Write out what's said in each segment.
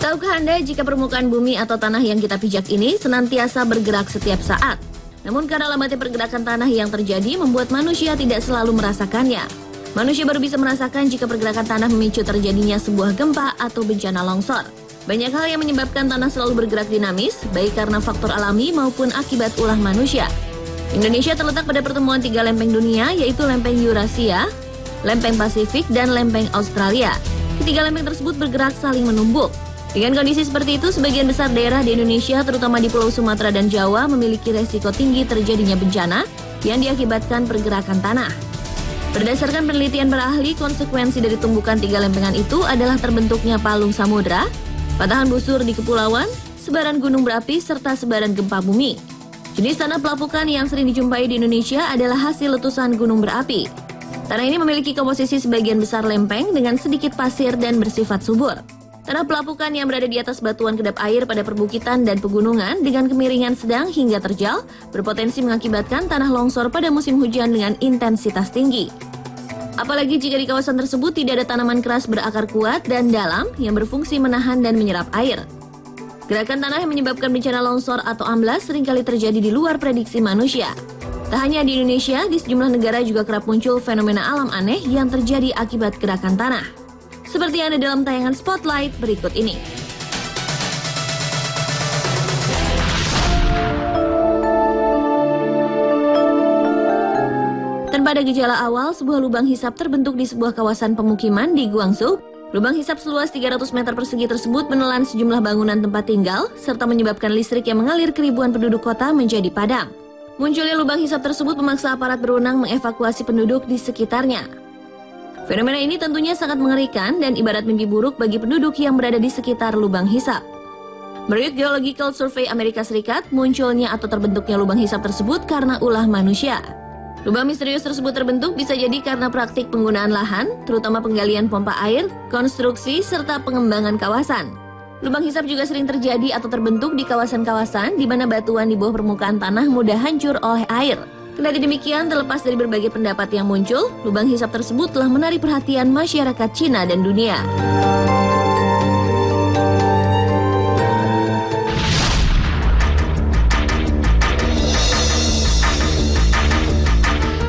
Tahukah Anda jika permukaan bumi atau tanah yang kita pijak ini senantiasa bergerak setiap saat? Namun karena lambatnya pergerakan tanah yang terjadi membuat manusia tidak selalu merasakannya. Manusia baru bisa merasakan jika pergerakan tanah memicu terjadinya sebuah gempa atau bencana longsor. Banyak hal yang menyebabkan tanah selalu bergerak dinamis, baik karena faktor alami maupun akibat ulah manusia. Indonesia terletak pada pertemuan 3 lempeng dunia, yaitu lempeng Eurasia, lempeng Pasifik, dan lempeng Australia. Ketiga lempeng tersebut bergerak saling menumbuk. Dengan kondisi seperti itu, sebagian besar daerah di Indonesia, terutama di Pulau Sumatera dan Jawa, memiliki resiko tinggi terjadinya bencana yang diakibatkan pergerakan tanah. Berdasarkan penelitian para ahli, konsekuensi dari tumbukan 3 lempengan itu adalah terbentuknya palung samudra, patahan busur di kepulauan, sebaran gunung berapi, serta sebaran gempa bumi. Jenis tanah pelapukan yang sering dijumpai di Indonesia adalah hasil letusan gunung berapi. Tanah ini memiliki komposisi sebagian besar lempeng dengan sedikit pasir dan bersifat subur. Tanah pelapukan yang berada di atas batuan kedap air pada perbukitan dan pegunungan dengan kemiringan sedang hingga terjal berpotensi mengakibatkan tanah longsor pada musim hujan dengan intensitas tinggi. Apalagi jika di kawasan tersebut tidak ada tanaman keras berakar kuat dan dalam yang berfungsi menahan dan menyerap air. Gerakan tanah yang menyebabkan bencana longsor atau amblas seringkali terjadi di luar prediksi manusia. Tak hanya di Indonesia, di sejumlah negara juga kerap muncul fenomena alam aneh yang terjadi akibat gerakan tanah. Seperti yang ada dalam tayangan Spotlight berikut ini. Tanpa ada gejala awal, sebuah lubang hisap terbentuk di sebuah kawasan pemukiman di Guangzhou. Lubang hisap seluas 300 meter persegi tersebut menelan sejumlah bangunan tempat tinggal, serta menyebabkan listrik yang mengalir ke ribuan penduduk kota menjadi padam. Munculnya lubang hisap tersebut memaksa aparat berwenang mengevakuasi penduduk di sekitarnya. Fenomena ini tentunya sangat mengerikan dan ibarat mimpi buruk bagi penduduk yang berada di sekitar lubang hisap. Menurut Geological Survey Amerika Serikat, munculnya atau terbentuknya lubang hisap tersebut karena ulah manusia. Lubang misterius tersebut terbentuk bisa jadi karena praktik penggunaan lahan, terutama penggalian pompa air, konstruksi, serta pengembangan kawasan. Lubang hisap juga sering terjadi atau terbentuk di kawasan-kawasan di mana batuan di bawah permukaan tanah mudah hancur oleh air. Kendati demikian, terlepas dari berbagai pendapat yang muncul, lubang hisap tersebut telah menarik perhatian masyarakat Cina dan dunia.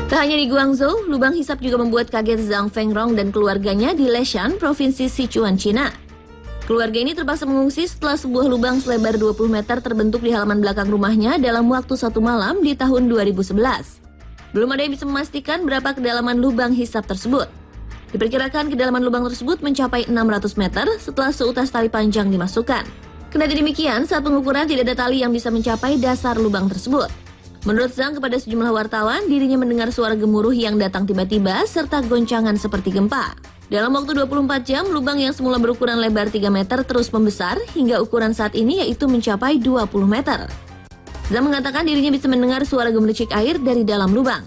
Tak hanya di Guangzhou, lubang hisap juga membuat kaget Zhang Fengrong dan keluarganya di Leshan, Provinsi Sichuan, Cina. Keluarga ini terpaksa mengungsi setelah sebuah lubang selebar 20 meter terbentuk di halaman belakang rumahnya dalam waktu 1 malam di tahun 2011. Belum ada yang bisa memastikan berapa kedalaman lubang hisap tersebut. Diperkirakan kedalaman lubang tersebut mencapai 600 meter setelah seutas tali panjang dimasukkan. Kendati demikian, saat pengukuran tidak ada tali yang bisa mencapai dasar lubang tersebut. Menurut Zhang kepada sejumlah wartawan, dirinya mendengar suara gemuruh yang datang tiba-tiba serta goncangan seperti gempa. Dalam waktu 24 jam, lubang yang semula berukuran lebar 3 meter terus membesar hingga ukuran saat ini yaitu mencapai 20 meter. Zhang mengatakan dirinya bisa mendengar suara gemericik air dari dalam lubang.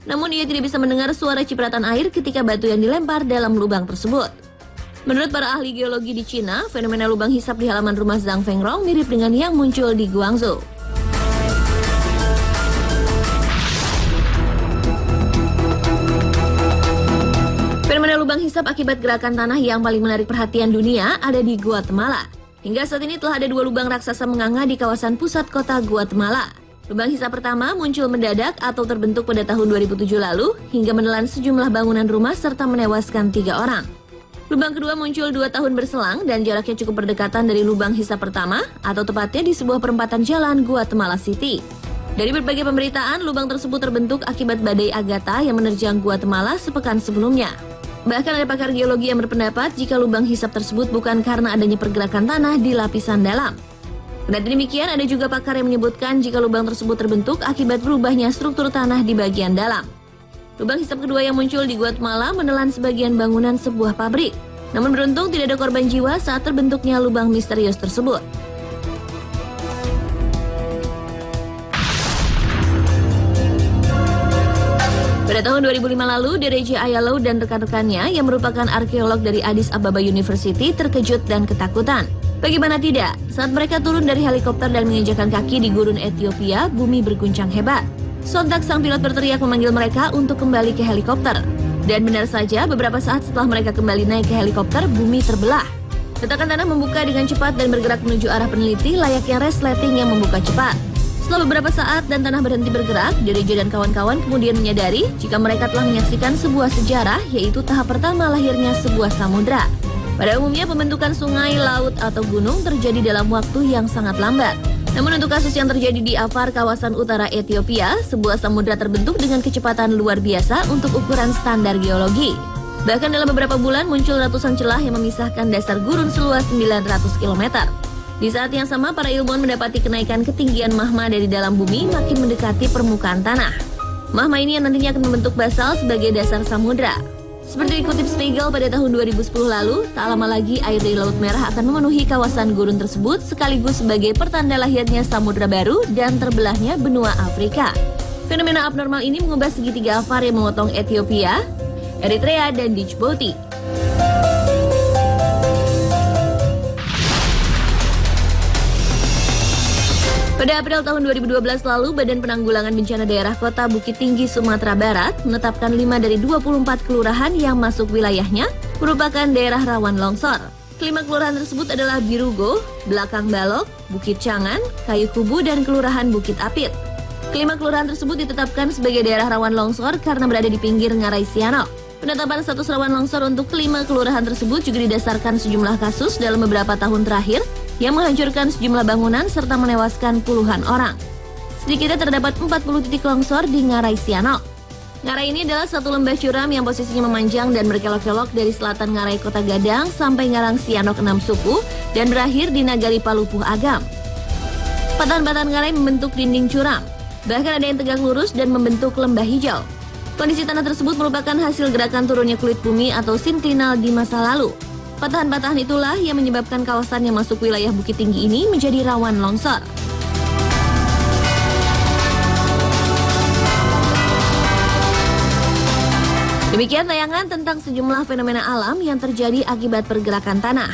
Namun ia tidak bisa mendengar suara cipratan air ketika batu yang dilempar dalam lubang tersebut. Menurut para ahli geologi di Cina, fenomena lubang hisap di halaman rumah Zhang Fengrong mirip dengan yang muncul di Guangzhou. Fenomena lubang hisap akibat gerakan tanah yang paling menarik perhatian dunia ada di Guatemala. Hingga saat ini telah ada 2 lubang raksasa menganga di kawasan pusat kota Guatemala. Lubang hisap pertama muncul mendadak atau terbentuk pada tahun 2007 lalu hingga menelan sejumlah bangunan rumah serta menewaskan 3 orang. Lubang kedua muncul 2 tahun berselang dan jaraknya cukup berdekatan dari lubang hisap pertama atau tepatnya di sebuah perempatan jalan Guatemala City. Dari berbagai pemberitaan, lubang tersebut terbentuk akibat badai Agatha yang menerjang Guatemala sepekan sebelumnya. Bahkan ada pakar geologi yang berpendapat jika lubang hisap tersebut bukan karena adanya pergerakan tanah di lapisan dalam. Kendati demikian, ada juga pakar yang menyebutkan jika lubang tersebut terbentuk akibat berubahnya struktur tanah di bagian dalam. Lubang hisap kedua yang muncul di Guatemala menelan sebagian bangunan sebuah pabrik. Namun beruntung tidak ada korban jiwa saat terbentuknya lubang misterius tersebut. Pada tahun 2005 lalu, Dereje Ayalo dan rekan-rekannya yang merupakan arkeolog dari Addis Ababa University terkejut dan ketakutan. Bagaimana tidak, saat mereka turun dari helikopter dan menginjakan kaki di gurun Ethiopia, bumi berguncang hebat. Sontak sang pilot berteriak memanggil mereka untuk kembali ke helikopter. Dan benar saja, beberapa saat setelah mereka kembali naik ke helikopter, bumi terbelah. Retakan tanah membuka dengan cepat dan bergerak menuju arah peneliti layaknya resleting yang membuka cepat. Setelah beberapa saat dan tanah berhenti bergerak, Dirijo dan kawan-kawan kemudian menyadari jika mereka telah menyaksikan sebuah sejarah, yaitu tahap pertama lahirnya sebuah samudra. Pada umumnya pembentukan sungai, laut, atau gunung terjadi dalam waktu yang sangat lambat. Namun untuk kasus yang terjadi di Afar, kawasan utara Ethiopia, sebuah samudra terbentuk dengan kecepatan luar biasa untuk ukuran standar geologi. Bahkan dalam beberapa bulan muncul ratusan celah yang memisahkan dasar gurun seluas 900 km. Di saat yang sama, para ilmuwan mendapati kenaikan ketinggian magma dari dalam bumi makin mendekati permukaan tanah. Magma ini yang nantinya akan membentuk basal sebagai dasar samudra. Seperti dikutip Spiegel pada tahun 2010 lalu, tak lama lagi air dari Laut Merah akan memenuhi kawasan gurun tersebut sekaligus sebagai pertanda lahirnya samudra baru dan terbelahnya benua Afrika. Fenomena abnormal ini mengubah segitiga Afar yang memotong Ethiopia, Eritrea, dan Djibouti. Pada April tahun 2012 lalu, Badan Penanggulangan Bencana Daerah Kota Bukit Tinggi, Sumatera Barat menetapkan 5 dari 24 kelurahan yang masuk wilayahnya merupakan daerah rawan longsor. Kelima kelurahan tersebut adalah Birugo, Belakang Balok, Bukit Cangan, Kayu Kubu, dan Kelurahan Bukit Apit. Kelima kelurahan tersebut ditetapkan sebagai daerah rawan longsor karena berada di pinggir Ngarai Sianok. Penetapan status rawan longsor untuk kelima kelurahan tersebut juga didasarkan sejumlah kasus dalam beberapa tahun terakhir yang menghancurkan sejumlah bangunan serta menewaskan puluhan orang. Sedikitnya terdapat 40 titik longsor di Ngarai Sianok. Ngarai ini adalah satu lembah curam yang posisinya memanjang dan berkelok-kelok dari selatan Ngarai Kota Gadang sampai Ngarang Sianok 6 suku dan berakhir di Nagari Palupuh Agam. Patahan-patahan Ngarai membentuk dinding curam. Bahkan ada yang tegak lurus dan membentuk lembah hijau. Kondisi tanah tersebut merupakan hasil gerakan turunnya kulit bumi atau sinklinal di masa lalu. Patahan-patahan itulah yang menyebabkan kawasan yang masuk wilayah Bukit Tinggi ini menjadi rawan longsor. Demikian tayangan tentang sejumlah fenomena alam yang terjadi akibat pergerakan tanah.